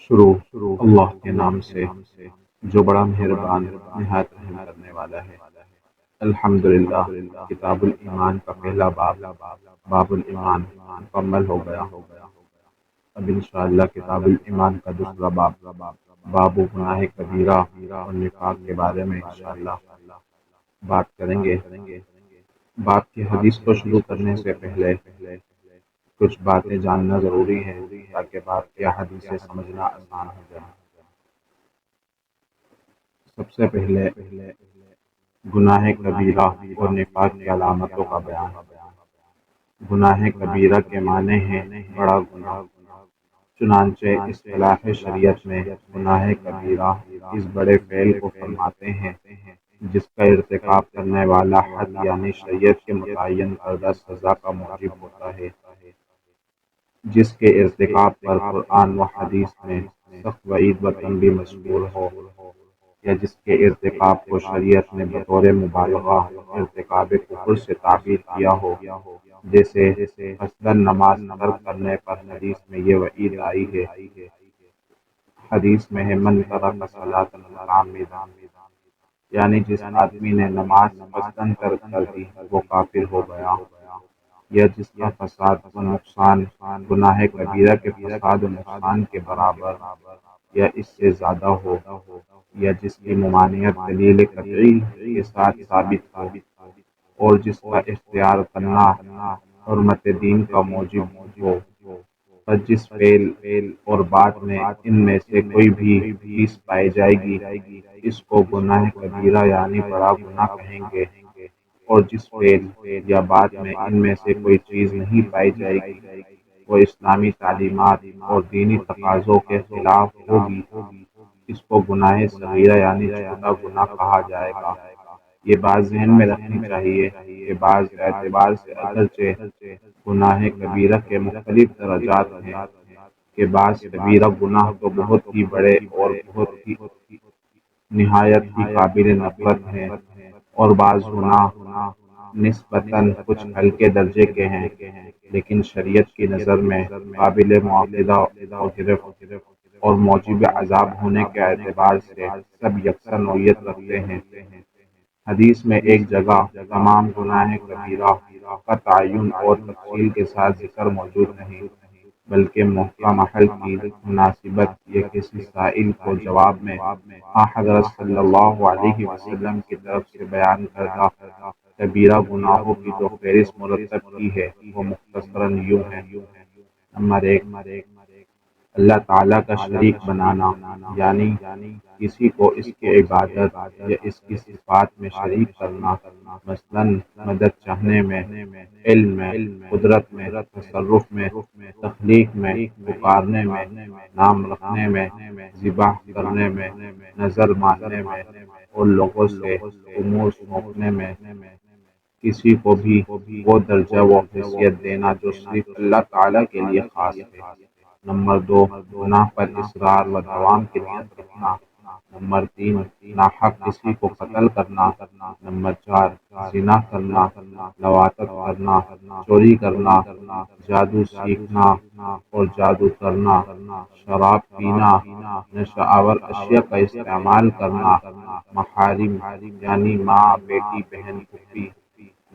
شروع اللہ کے نام سے جو بڑا مہربان نہایت رحم کرنے والا ہے۔ الحمدللہ، کتاب الایمان کا پہلا باب الایمان مکمل ہو گیا۔ اب انشاءاللہ کتاب الایمان کا دوسرا باب گناہ کبیرہ اور نفاق کے بارے میں انشاءاللہ بات کریں گے۔ باب کی حدیث کو شروع کرنے سے پہلے کچھ باتیں جاننا ضروری ہے تاکہ باب کی حدیثیں سمجھنا آسان ہو جائے۔ سب سے پہلے گناہ کبیرہ اور نفاق کی علامتوں کا بیان۔ گناہ کبیرہ کے معنی ہے بڑا گناہ۔ چنانچہ اصطلاح شریعت میں گناہ کبیرہ اس بڑے فعل کو فرماتے ہیں جس کا ارتکاب کرنے والا حد یعنی شریعت کے متعین کردہ سزا کا موجب ہوتا ہے، جس کے ارتکاب پر قرآن و حدیث میں سخت وعید و تنبیہ مذکور ہو، یا جس کے ارتکاب کو شریعت نے بطور مبالغہ ارتکاب کفر سے تعبیر کیا ہو، جیسے قصداً نماز ترک کرنے پر حدیث میں یہ وعید آئی ہے۔ حدیث میں ہے من ترک صلاۃ متعمدا، یعنی جس آدمی نے نماز قصداً ترک کر دی وہ کافر ہو گیا، یا جس کا فساد و نقصان گناہ کبیرہ کے فساد و نقصان کے برابر یا اس سے زیادہ ہو، یا جس کی ممانعت دلیل قطعی کے ساتھ ثابت ہو، اور جس کا اختیار کرنا حرمت دین کا موجب ہو، اور جس فعل اور بات میں ان میں سے کوئی بھی چیز پائی جائے گی اس کو گناہ کبیرہ یعنی بڑا گناہ کہیں گے، اور جس فعل یا بات میں ان میں سے کوئی چیز نہیں پائی جائے گی وہ اسلامی تعلیمات اور دینی تقاضوں کے خلاف ہوگی، اس کو گناہ صغیرہ یعنی چھوٹا گناہ کہا جائے گا۔ یہ بات ذہن میں رکھنی چاہیے کہ بعض اعتبار سے اگرچہ گناہ کبیرہ کے مختلف درجات ہیں کہ بعض کبیرہ گناہ تو بہت ہی بڑے اور بہت ہی نہایت ہی قابل نفرت ہیں، اور بعض گناہ نسبتاً کچھ ہلکے درجے کے ہیں لیکن شریعت کی نظر میں قابل مواخذہ و گرفت اور موجب عذاب ہونے کے اعتبار سے سب یکساں نوعیت رکھتے ہیں۔ حدیث میں ایک جگہ تمام گناہ کبیرہ کا تعین اور تفصیل کے ساتھ ذکر موجود نہیں، بلکہ موقع محل کی مناسبت یا کسی سائل کو جواب میں حضرت صلی اللہ علیہ وسلم کی طرف سے بیان کردہ کبیرہ گناہوں کی جو فہرست مرتب کی ہے وہ مختصراً یوں ہے۔ نمبر 1، اللہ تعالیٰ کا شریک بنانا، یعنی کسی کو اس کی عبادت یا اس کی صفات میں شریک کرنا، مثلاً مدد چاہنے میں، علم میں، قدرت میں، تصرف میں، تخلیق میں، پکارنے میں، نام رکھنے میں، ذبح کرنے میں، نظر ماننے میں، اور لوگوں سے امور سونپنے میں کسی کو بھی وہ درجہ و حیثیت دینا جو صرف اللہ تعالیٰ کے لیے خاص ہے۔ نمبر 2، گناہ پر اصرار و دوام کی نیت رکھنا۔ نمبر 3، ناحق کسی کو قتل کرنا۔ نمبر 4، زنا کرنا، لواطت کرنا، چوری کرنا، جادو سیکھنا اور جادو کرنا، شراب پینا، نشہ آور اشیاء کا استعمال کرنا، محارم یعنی ماں، بیٹی، بہن، پھوپھی،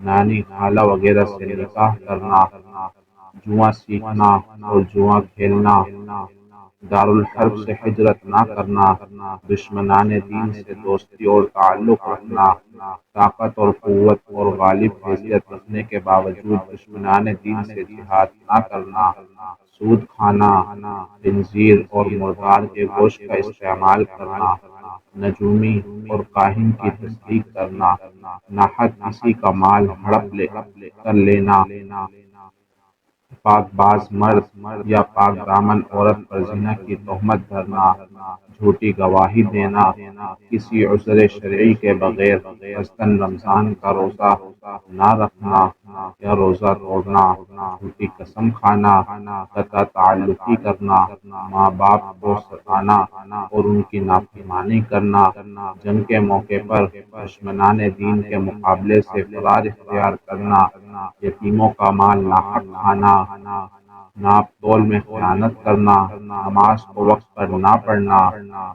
نانی، خالہ وغیرہ سے نکاح کرنا، جوا سیکھنا اور جوا کھیلنا، دارالحرب سے ہجرت نہ کرنا، دشمنان دین سے دوستی اور تعلق رکھنا، طاقت اور قوت اور غالب حیثیت رکھنے کے باوجود دشمنان دین سے جہاد نہ کرنا، سود کھانا، خنزیر اور مردار کے گوشت کا استعمال کرنا، نجومی اور کاہن کی تصدیق کرنا، ناحق کسی کا مال ہڑپ کر لینا، پاک باز مرد یا پاک دامن عورت پر زنا کی تہمت دھرنا، جھوٹی گواہی دینا، کسی عذر شرعی کے بغیر قصداً رمضان کا روزہ نہ رکھنا یا روزہ توڑنا، جھوٹی قسم کھانا، قطع تعلقی کرنا، ماں باپ کو ستانا اور ان کی نافرمانی کرنا، جنگ کے موقع پر دشمنان دین کے مقابلے سے فرار اختیار کرنا، یتیموں کا مال ناحق کھانا، ناپ تول میں خیانت کرنا، نماز کو وقت پر نہ پڑھنا،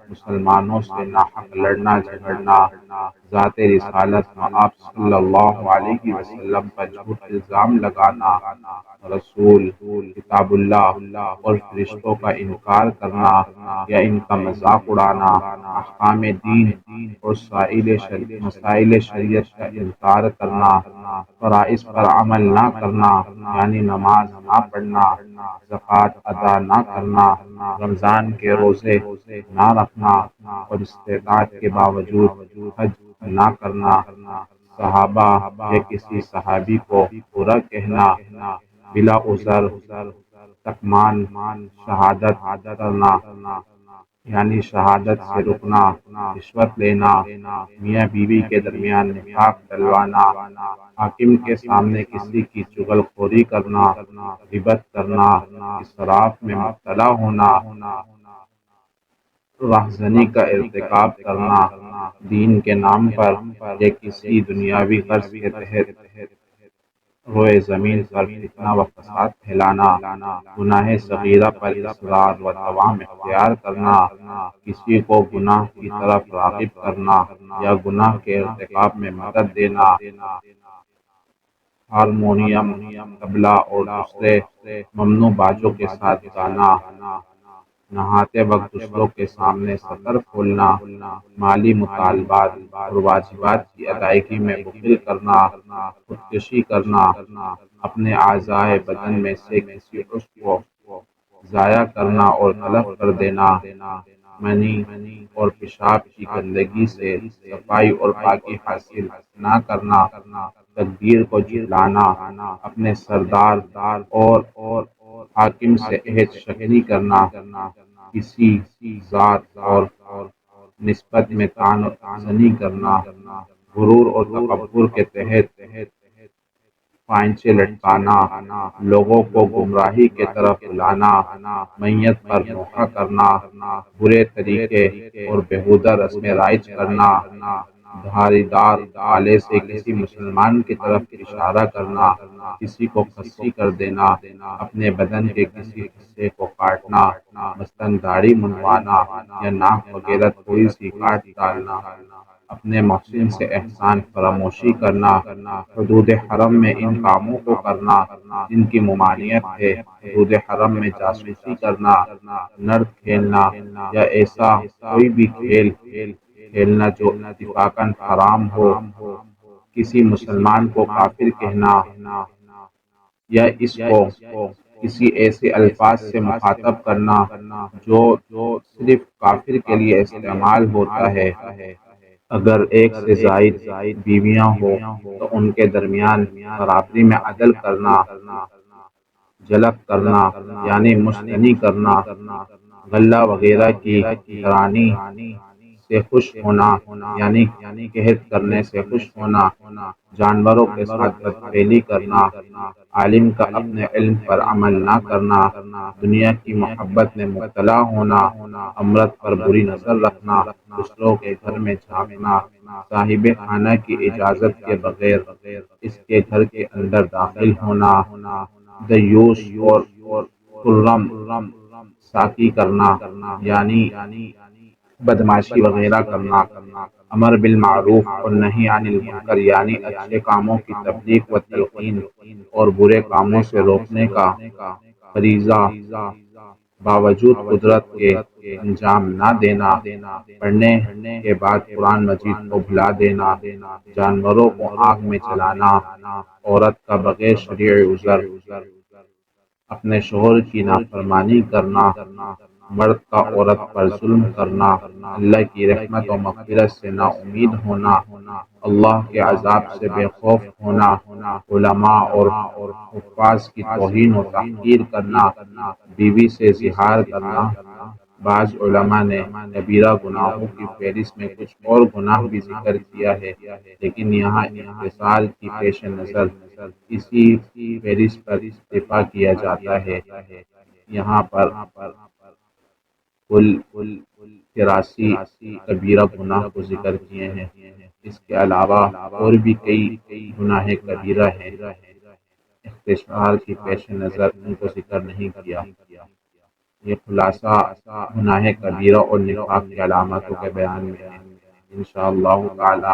مسلمانوں سے ناحق لڑنا جھگڑنا، ذات رسالت میں آپ صلی اللہ علیہ وسلم پر جھوٹ الزام لگانا، رسول، کتاب اللہ اور فرشتوں کا انکار کرنا یا ان کا مذاق اڑانا، احکام دین اور مسائل شریعت کا انکار کرنا، فرائض پر عمل نہ کرنا یعنی نماز نہ پڑھنا، زکوٰۃ ادا نہ کرنا، رمضان کے روزے نہ رکھنا اور استطاعت کے باوجود حج نہ کرنا، صحابہ یا کسی صحابی کو برا کہنا، بلا عذر تکمان شہادت کرنا یعنی شہادت سے رکنا، رشوت لینا، میاں بیوی کے درمیان نفاق ڈلوانا، حاکم کے سامنے کسی کی چغل خوری کرنا، غیبت کرنا، اسراف میں مبتلا ہونا، راہزنی کا ارتکاب کرنا، دین کے نام پر یا کسی دنیاوی غرض کے تحت روئے زمین پر فتنہ و فساد پھیلانا، گناہ صغیرہ پر اصرار و دوام اختیار کرنا، کسی کو گناہ کی طرف راغب کرنا یا گناہ کے ارتکاب میں مدد دینا، ہارمونیم، طبلہ اور دوسرے ممنوع باجوں کے ساتھ گانا، نہاتے وقت دوسروں کے سامنے سطر کھولنا، مالی مطالبات اور واجبات کی ادائیگی میں بخل کرنا، خودکشی کرنا، اپنے اعضائے بدن میں سے کسی عضو کو ضائع کرنا اور تلف کر دینا، منی اور پیشاب کی گندگی سے صفائی اور پاکی حاصل نہ کرنا، تقدیر کو جھٹلانا، اپنے سردار اور حاکم سے عہد شکنی کرنا، کسی ذات اور نسبت میں طعن و زنی کرنا، غرور اور تکبر کے تحت پائنچے لٹکانا، لوگوں کو گمراہی کی طرف بلانا، میت پر نوحہ کرنا، برے طریقے اور بیہودہ رسمیں رائج کرنا، دھاری دار آلے سے کسی مسلمان کی طرف اشارہ کرنا، کسی کو خصی کر دینا، اپنے بدن کے کسی حصے کو کاٹنا، مثلاً داڑھی منڈوانا یا ناک وغیرہ تھوڑی سی کاٹ ڈالنا، اپنے محسن سے احسان فراموشی کرنا، حدود حرم میں ان کاموں کو کرنا جن کی ممانعت ہے، حدود حرم میں جاسوسی کرنا، نرد کھیلنا یا ایسا کوئی بھی کھیل کھیلنا جو اتفاقاً حرام ہو، کسی مسلمان کو کافر کہنا یا اس کو کسی ایسے الفاظ سے مخاطب کرنا جو صرف کافر کے لیے استعمال ہوتا ہے، اگر ایک سے زائد بیویاں ہوں تو ان کے درمیان برابری میں عدل کرنا، جلب کرنا یعنی مشتنی کرنا، غلہ وغیرہ کی گرانی سے خوش ہونا یعنی قحط کرنے سے خوش ہونا، جانوروں کے ساتھ بدفعلی کرنا، عالم کا اپنے علم پر عمل نہ کرنا، دنیا کی محبت میں مبتلا ہونا، امرت پر بری نظر رکھنا، دوسروں کے گھر میں جھانکنا، صاحب خانہ کی اجازت کے بغیر اس کے گھر کے اندر داخل ہونا، دیوس اور خرم ساکی کرنا یعنی بدمعاشی وغیرہ کرنا، امر بالمعروف اور نہی عن المنکر یعنی اچھے کاموں کی تبلیغ و تلقین اور برے کاموں سے روکنے کا فریضہ، باوجود قدرت کے انجام نہ دینا، پڑھنے کے بعد قرآن مجید کو بھلا دینا، جانوروں کو آگ میں جلانا، عورت کا بغیر شرعی عذر اپنے شوہر کی نافرمانی کرنا، مرد کا عورت پر ظلم کرنا، اللہ کی رحمت و مغفرت سے نا امید ہونا، اللہ کے عذاب سے بے خوف ہونا، علماء اور حفاظ کی توہین و تحقیر کرنا، بیوی سے زہار کرنا۔ بعض علماء نے کبیرہ گناہوں کی فہرست میں کچھ اور گناہ بھی ذکر کیا ہے، لیکن یہاں اختصار کی پیش نظر اسی فہرست پر اکتفا کیا جاتا ہے۔ یہاں پر کل 83 کبیرہ گناہ کو ذکر کیے ہیں، اس کے علاوہ اور بھی کئی گناہ کبیرہ ہیں۔ استشعار کی پیش نظر ان کو ذکر نہیں کیا۔ یہ خلاصہ گناہ کبیرہ اور نفاق کی علامتوں کے بیان میں ہے۔ انشاءاللہ تعالی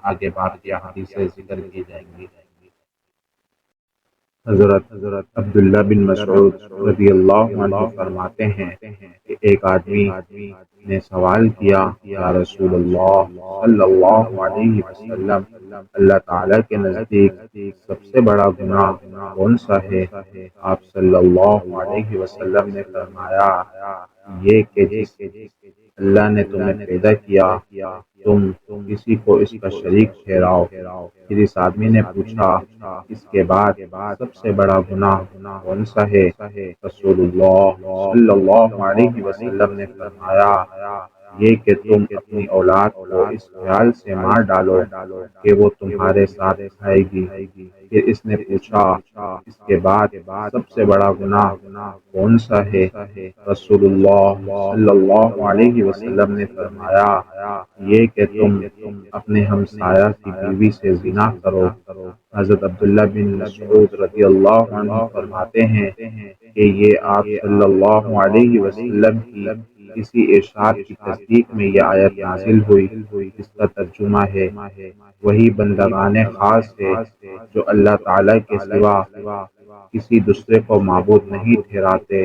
آگے بات کی حدیثیں ذکر کی جائیں گی۔ حضرت عبداللہ بن مسعود رضی اللہ عنہ فرماتے ہیں کہ ایک آدمی نے سوال کیا، یا رسول اللہ صلی اللہ علیہ وسلم، اللہ تعالیٰ کے نزدیک سب سے بڑا گناہ کون سا ہے؟ آپ صلی اللہ علیہ وسلم نے فرمایا، یہ کہ جس اللہ نے تمہیں پیدا کیا تم کسی کو اس کا شریک ٹھہراؤ۔ پھر اس آدمی نے پوچھا، اس کے بعد سب سے بڑا گناہ کون سا ہے؟ رسول اللہ صلی اللہ علیہ وسلم نے فرمایا، یہ کہ تم اپنی اولاد کو اس خیال سے مار ڈالو کہ وہ تمہارے ساتھ کھائے گی۔ پھر اس نے پوچھا، اس کے بعد سب سے بڑا گناہ کون سا ہے؟ رسول اللہ صلی اللہ علیہ وسلم نے فرمایا، یہ کہ تم اپنے ہمسایہ کی بیوی سے زنا کرو۔ حضرت عبداللہ بن مسعود رضی اللہ عنہ فرماتے ہیں کہ یہ آپ صلی اللہ علیہ وسلم کی کسی ارشاد کی تصدیق میں یہ آیت نازل ہوئی، جس کا ترجمہ ہے، وہی بندگان خاص ہے جو اللہ تعالیٰ کے سوا کسی دوسرے کو معبود نہیں ٹھہراتے،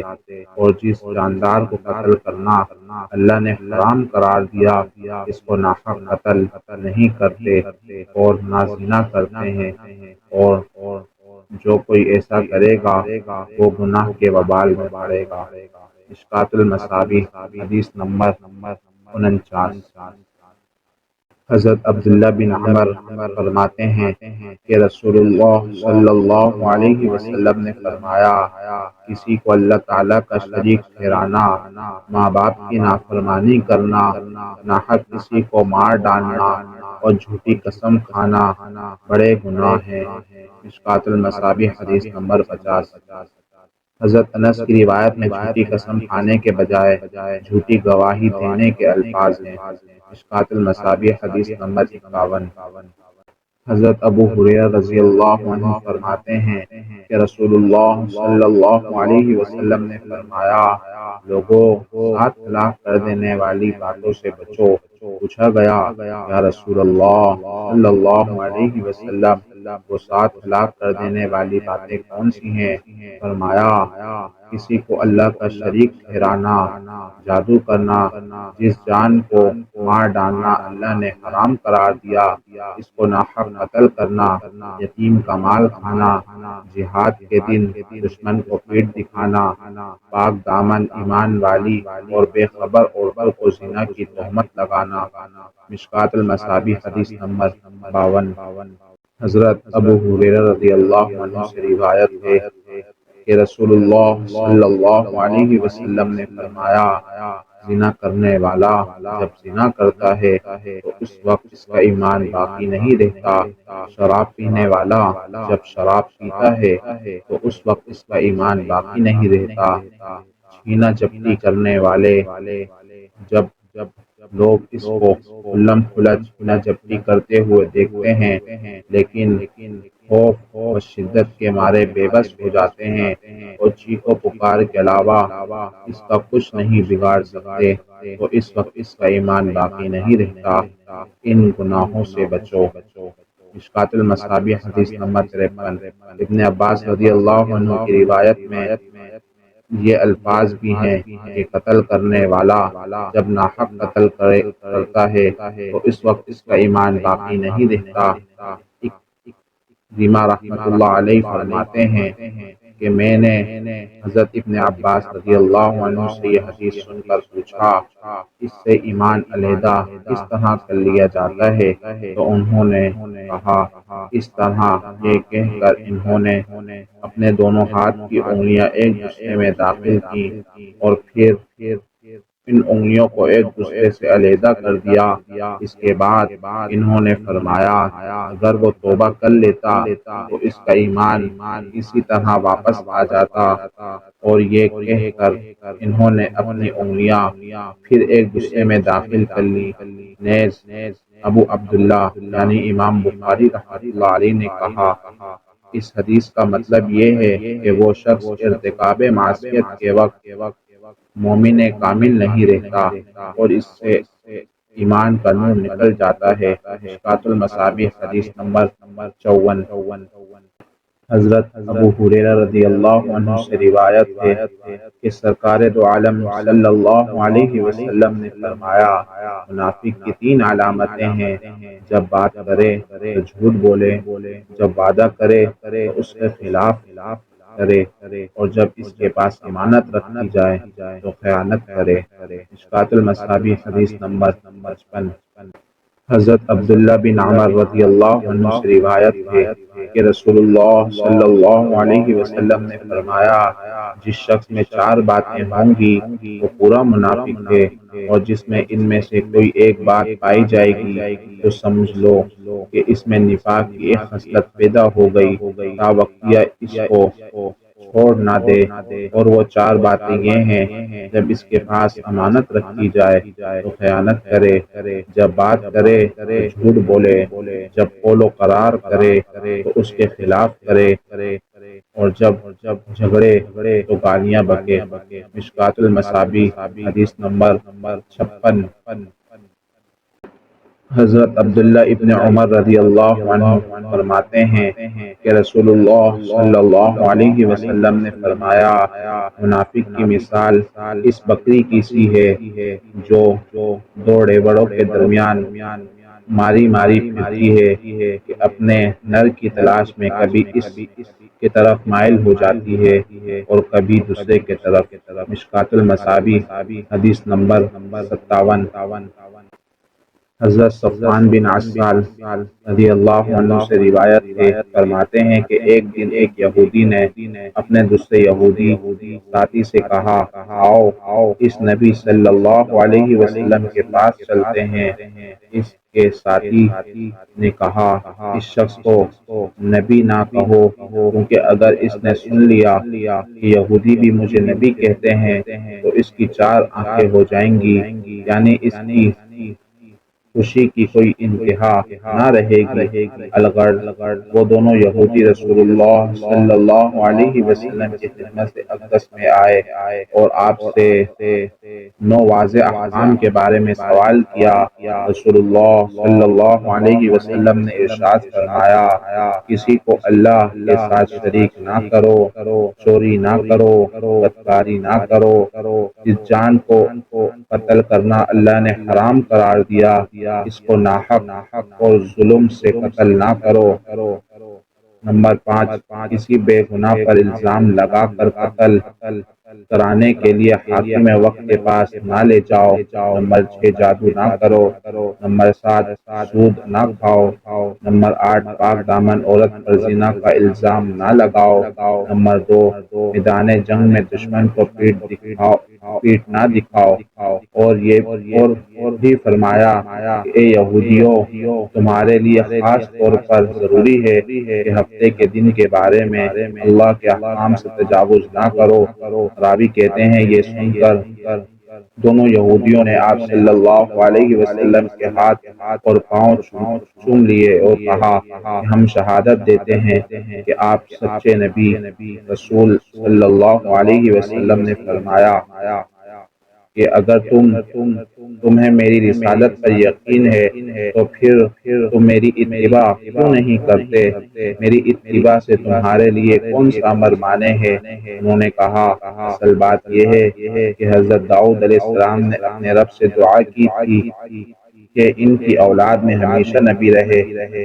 اور جس جاندار کو قتل کرنا اللہ نے حرام قرار دیا اس کو ناحق قتل نہیں کرتے اور نہ زنا کرتے ہیں، اور جو کوئی ایسا کرے گا وہ گناہ کے وبال میں پڑے گا۔ مشکوٰۃ المصابیح حدیث نمبر 49۔ حضرت عبداللہ بن عمر فرماتے ہیں کہ رسول اللہ صلی اللہ علیہ وسلم نے فرمایا، کسی کو اللہ تعالیٰ کا شریک ٹھہرانا، ماں باپ کی نافرمانی کرنا، ناحق کسی کو مار ڈالنا اور جھوٹی قسم کھانا بڑے گناہ ہیں۔ مشکوٰۃ المصابیح حدیث نمبر 50۔ حضرت انس کی روایت میں جھوٹی قسم کھانے کے بجائے جھوٹی گواہی دینے کے الفاظ ہیں۔ مشکوٰۃ المصابیح حدیث نمبر 51۔ حضرت ابو ہریرہ رضی اللہ عنہ فرماتے ہیں کہ رسول اللہ صلی اللہ علیہ وسلم نے فرمایا، لوگوں، 7 ہلاک کر دینے والی باتوں سے بچو۔ پوچھا گیا، یا رسول اللہ صلی اللہ علیہ وسلم، وہ 7 ہلاک کر دینے والی باتیں کون سی ہیں؟ فرمایا، کسی کو اللہ کا شریک ٹھہرانا، جادو کرنا، جس جان کو مار ڈالنا اللہ نے حرام قرار دیا اس کو ناحق قتل کرنا، یتیم کا مال کھانا، جہاد کے دن دشمن کو پیٹ دکھانا، پاک دامن ایمان والی اور بے خبر عورتوں کو زنا کی تہمت لگانا۔ مشکوٰۃ المصابیح حدیث نمبر 52۔ حضرت ابو ہریرہ رضی اللہ عنہ سے روایت ہے کہ رسول اللہ صلی اللہ علیہ وسلم نے فرمایا، زنا کرنے والا جب زنا کرتا ہے تو اس وقت اس کا ایمان باقی نہیں رہتا، شراب پینے والا جب شراب پیتا ہے تو اس وقت اس کا ایمان باقی نہیں رہتا، چھینا جھپٹی کرنے والے جب لوگ اس کو کھلم کھلا چھینا جھپٹی کرتے ہوئے دیکھتے ہیں لیکن خوف و شدت کے مارے بے بس ہو جاتے ہیں اور چیخ و پکار کے علاوہ اس کا کچھ نہیں بگاڑ سکتے، تو اس وقت اس کا ایمان باقی نہیں رہتا، ان گناہوں سے بچو۔ مشکوٰۃ المصابیح حدیث نمبر 53۔ ابن عباس رضی اللہ عنہ کی روایت میں یہ الفاظ بھی ہیں کہ قتل کرنے والا جب ناحق قتل کرتا ہے تو اس وقت اس کا ایمان باقی نہیں رہتا۔ اکرمہ رحمۃ اللہ علیہ فرماتے ہیں کہ میں نے حضرت ابن عباس رضی اللہ عنہ سے یہ حدیث سن کر پوچھا، اس سے ایمان علیحدہ کس طرح کر لیا جاتا ہے؟ تو انہوں نے کہا، اس طرح یہ کہہ کر انہوں نے اپنے دونوں ہاتھ کی انگلیاں ایک دوسرے میں داخل کی اور پھر ان انگلیوں کو ایک دوسرے سے علیحدہ کر دیا۔ اس کے بعد انہوں نے فرمایا، اگر وہ توبہ کر لیتا تو اس کا ایمان اسی طرح واپس آ جاتا، اور یہ کہہ کر انہوں نے اپنی انگلیاں پھر ایک دوسرے میں داخل کر لی۔ نیز ابو عبداللہ یعنی امام بخاری رحمۃ اللہ علیہ نے کہا، اس حدیث کا مطلب یہ ہے کہ وہ شخص ارتکاب معصیت کے وقت مومن کامل نہیں رہتا اور اس سے ایمان کا نور نکل جاتا ہے۔ مشکوٰۃ المصابیح حدیث نمبر 54۔ حضرت ابو ہریرہ رضی اللہ عنہ سے روایت ہے کہ سرکار دو عالم صلی اللہ علیہ وسلم نے فرمایا، منافق کی تین علامتیں ہیں: جب بات کرے تو جھوٹ بولے، جب وعدہ کرے تو اس کے خلاف کرے، اور جب اس کے پاس امانت رکھی جائے تو خیانت کرے۔ مشکوٰۃ المصابیح حدیث نمبر 55۔ حضرت عبداللہ بن عمر رضی اللہ عنہ سے روایت ہے کہ رسول اللہ صلی اللہ علیہ وسلم نے فرمایا، جس شخص میں چار باتیں ہوں گی وہ پورا منافق ہے، اور جس میں ان میں سے کوئی ایک بات پائی جائے گی تو سمجھ لو کہ اس میں نفاق کی ایک خصلت پیدا ہو گئی، تا وقتیہ اس کو چھوڑ نہ دے۔ اور وہ چار باتیں یہ ہیں: جب اس کے پاس امانت رکھی جائے تو خیانت کرے، جب بات کرے تو جھوٹ بولے، جب قول و قرار کرے تو اس کے خلاف کرے، اور جب جھگڑے تو گالیاں بکے۔ مشکوٰۃ المصابیح حدیث نمبر 56۔ حضرت عبداللہ ابن عمر رضی اللہ عنہ فرماتے ہیں کہ رسول اللہ صلی اللہ علیہ وسلم نے فرمایا، منافق کی مثال اس بکری کی سی ہے جو دو ڈیوڑوں کے درمیان ماری پھرتی ہے کہ اپنے نر کی تلاش میں کبھی اس کی طرف مائل ہو جاتی ہے اور کبھی دوسرے کی طرف۔ مشکوٰۃ المصابیح حدیث نمبر 57۔ حضرت صفوان بن عسال رضی اللہ عنہ سے روایت ہے، فرماتے ہیں کہ ایک دن ایک یہودی نے اپنے دوسرے یہودی ساتھی سے کہا، آؤ اس نبی صلی اللہ علیہ وسلم کے پاس چلتے ہیں۔ اس کے ساتھی نے کہا، اس شخص کو نبی نہ کہو، کیونکہ اگر اس نے سن لیا کہ یہودی بھی مجھے نبی کہتے ہیں تو اس کی چار آنکھیں ہو جائیں گی، یعنی اس کی خوشی کی کوئی انتہا نہ رہے گی۔ الغرض وہ دونوں یہودی رسول اللہ صلی اللہ علیہ وسلم کی خدمت سے اقدس میں آئے اور آپ سے 9 واضح احکام کے بارے میں سوال کیا۔ رسول اللہ صلی اللہ علیہ وسلم نے ارشاد فرمایا، کسی کو اللہ کے ساتھ شریک نہ کرو، چوری نہ کرو، بدکاری نہ کرو، جس جان کو قتل کرنا اللہ نے حرام قرار دیا اس کو ناحق اور ظلم سے قتل نہ کرو۔ نمبر 5، کسی بے گناہ پر الزام لگا کر قتل کرانے کے لیے حاکم وقت کے پاس نہ لے جاؤ۔ نمبر 6، جادو نہ کرو۔ نمبر 7، سود نہ کھاؤ۔ نمبر 8، پاک دامن عورت پر زنا کا الزام نہ لگاؤ۔ نمبر 2، میدان جنگ میں دشمن کو پیٹ نہ دکھاؤ۔ اور یہ بھی فرمایا کہ اے یہودیوں، تمہارے لیے خاص طور پر ضروری ہے کہ ہفتے کے دن کے بارے میں اللہ کے احکام سے تجاوز نہ کرو۔ راوی کہتے ہیں، یہ سن کر دونوں یہودیوں نے آپ صلی اللہ علیہ وسلم کے ہاتھ اور پاؤں چوم لیے اور کہا کہ ہم شہادت دیتے ہیں کہ آپ سچے نبی رسول صلی اللہ علیہ وسلم نے فرمایا کہ اگر تمہیں میری رسالت پر یقین ہے تو پھر تم میری اتباع کیوں نہیں کرتے؟ میری اتباع سے تمہارے لیے کون سا امر مانے ہے؟ انہوں نے کہا، اصل بات یہ ہے کہ حضرت داؤد علیہ السلام نے اپنے رب سے دعا کی تھی کہ ان کی اولاد میں ہمیشہ نبی رہے،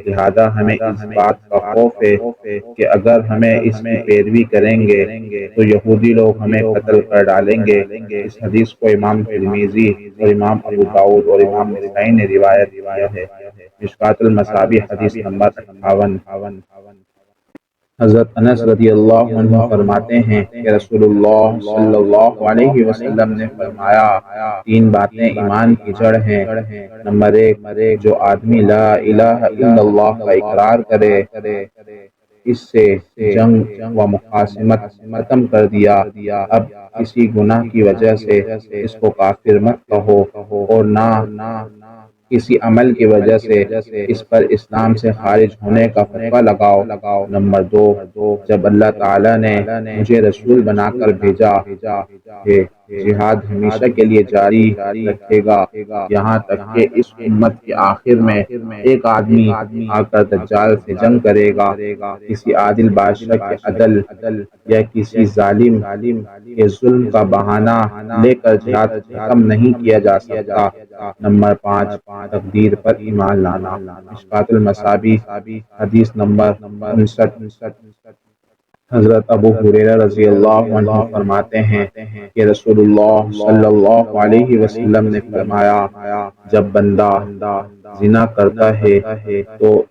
لہذا ہمیں اس بات کا خوف ہے کہ اگر ہمیں اس کی پیروی کریں گے تو یہودی لوگ ہمیں قتل کر ڈالیں گے۔ اس حدیث کو امام ترمذی اور امام ابو داؤد اور امام نسائی نے روایت کیا ہے۔ مشکوٰۃ المصابیح حدیث نمبر 58۔ حضرت انس رضی اللہ عنہ فرماتے ہیں کہ رسول اللہ صلی اللہ علیہ وسلم نے فرمایا، 3 باتیں ایمان کی جڑ ہیں۔ نمبر 1، جو آدمی لا الہ الا اللہ کا اقرار کرے، اس سے جنگ و مخاصمت ختم کر دیا۔ اب کسی گناہ کی وجہ سے اس کو کافر مت کہو اور نہ کسی عمل کی وجہ سے اس پر اسلام سے خارج ہونے کا فتویٰ لگاؤ۔ نمبر 2، جب اللہ تعالیٰ نے مجھے رسول بنا کر بھیجا ہے، جہاد ہمیشہ کے لیے جاری رکھے گا، یہاں تک کہ اس امت کے آخر میں ایک آدمی آ کر دجال سے جنگ کرے گا۔ کسی عادل بادشاہ کے عدل یا کسی ظالم کے ظلم کا بہانہ لے کر جہاد ختم نہیں کیا جا سکتا۔ نمبر 5، تقدیر پر ایمان لانا۔ مشکوٰۃ المصابیح حدیث نمبر 59۔ حضرت ابو ہریرہ رضی اللہ عنہ فرماتے ہیں کہ رسول اللہ صلی اللہ علیہ وسلم نے فرمایا، جب بندہ زنا کرتا ہے تو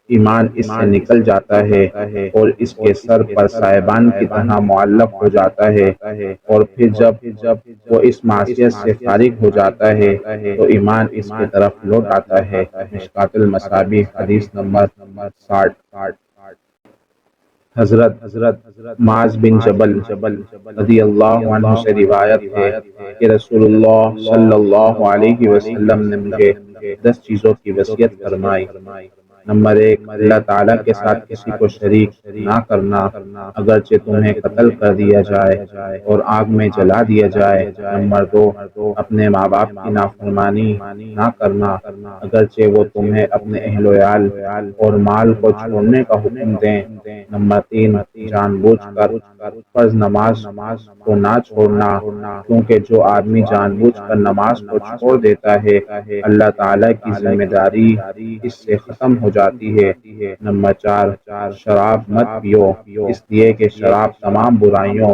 ایمان اس سے نکل جاتا ہے اور اس کے سر پر سائبان کی طرح معلق ہو جاتا ہے، اور پھر جب وہ اس معصیت سے فارغ ہو جاتا ہے تو ایمان اس کی طرف لوٹ آتا ہے۔ مشکوٰۃ المصابیح حدیث نمبر 60۔ حضرت معاذ بن جبل رضی اللہ عنہ سے روایت ہے کہ رسول اللہ صلی اللہ علیہ وسلم نے مجھے 10 چیزوں کی وصیت فرمائی۔ نمبر 1، اللہ تعالیٰ کے ساتھ کسی کو شریک نہ کرنا، اگرچہ تمہیں قتل کر دیا جائے اور آگ میں جلا دیا جائے۔ نمبر 2، اپنے ماں باپ کی نافرمانی نہ کرنا، اگرچہ وہ تمہیں اپنے اہل و عیال اور مال کو چھوڑنے کا حکم دیں۔ نمبر 3، جان بوجھ کر فرض نماز کو نہ چھوڑنا، کیونکہ جو آدمی جان بوجھ کر نماز کو چھوڑ دیتا ہے اللہ تعالیٰ کی ذمہ داری اس سے ختم ہو جاتی ہے۔ نمبر 4، شراب مت پیو، اس لیے کہ شراب تمام برائیوں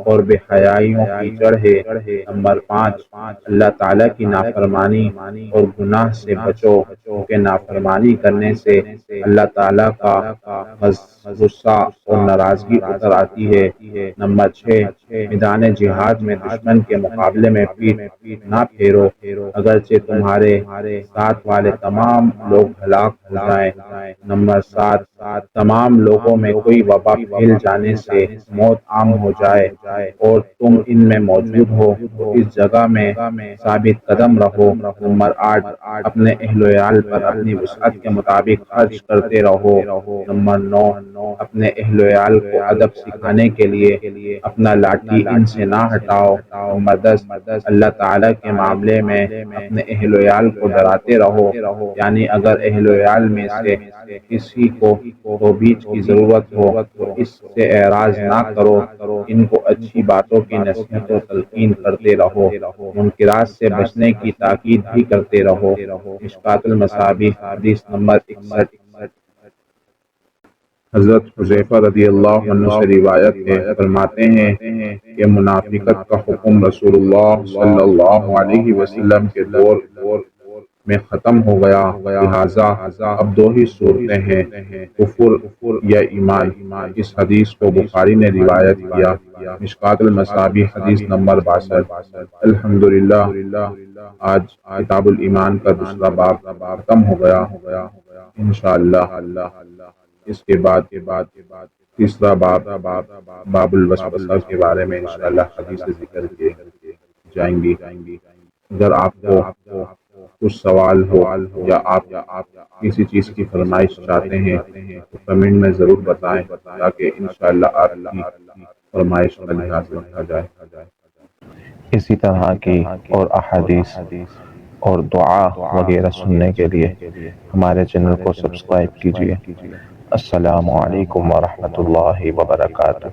اور بے حیائیوں کی جڑ ہے۔ نمبر 5، اللہ تعالیٰ کی نافرمانی اور گناہ سے بچو، کیونکہ نافرمانی کرنے سے اللہ تعالیٰ کا غصہ اور ناراضگی اتر آتی ہے۔ نمبر 6، میدان جہاد میں دشمن کے مقابلے میں پیٹھ نہ پھیرو، اگرچہ تمہارے ساتھ والے تمام لوگ ہلاک ہو جائیں۔ نمبر 7، تمام لوگوں میں کوئی وبا پھیل جانے سے موت عام ہو جائے اور تم ان میں موجود ہو تو اس جگہ میں ثابت قدم رہو۔ نمبر 8، اپنے اہل و عیال پر اپنی وسعت کے مطابق خرچ کرتے رہو۔ نمبر 9، اپنے اہل و عیال کو ادب سکھانے کے لیے اپنا لاٹھی ان سے نہ ہٹاؤ۔ نمبر 10، اللہ تعالیٰ کے معاملے میں اپنے اہل و عیال کو ڈراتے رہو، یعنی اگر اہل و عیال میں سے کسی کو بیچ کی ضرورت ہو تو اس سے اعراض نہ کرو، ان کو اچھی باتوں کی نصیحت و تلقین کرتے رہو، منکرات سے بچنے کی تاکید بھی کرتے رہو۔ مشکوٰۃ المصابیح حدیث نمبر 61۔ حضرت حذیفہ رضی اللہ عنہ سے روایت ہے، فرماتے ہیں کہ منافقت کا حکم رسول اللہ صلی اللہ علیہ وسلم کے دور میں ختم ہو گیا، لہٰذا اب 2 ہی صورتیں ہیں، کفر یا ایمان۔ اس حدیث کو بخاری نے روایت کیا۔ مشکوٰۃ المصابیح حدیث نمبر 62۔ الحمدللہ، آج کتاب الایمان کا دوسرا باب ختم ہو گیا۔ انشاءاللہ اس کے بعد تیسرا باب الوسوسہ کے بارے میں انشاءاللہ حدیث ذکر کیے جائیں گی۔ اگر آپ کو کچھ سوال ہو یا آپ کسی چیز کی فرمائش چاہتے ہیں تو کمنٹ میں ضرور بتائیں تاکہ انشاءاللہ آپ کی فرمائش کا لحاظ رکھا جائے۔ اسی طرح کی اور احادیث اور دعا وغیرہ سننے کے لیے ہمارے چینل کو سبسکرائب کیجیے۔ السلام علیکم ورحمۃ اللہ وبرکاتہ۔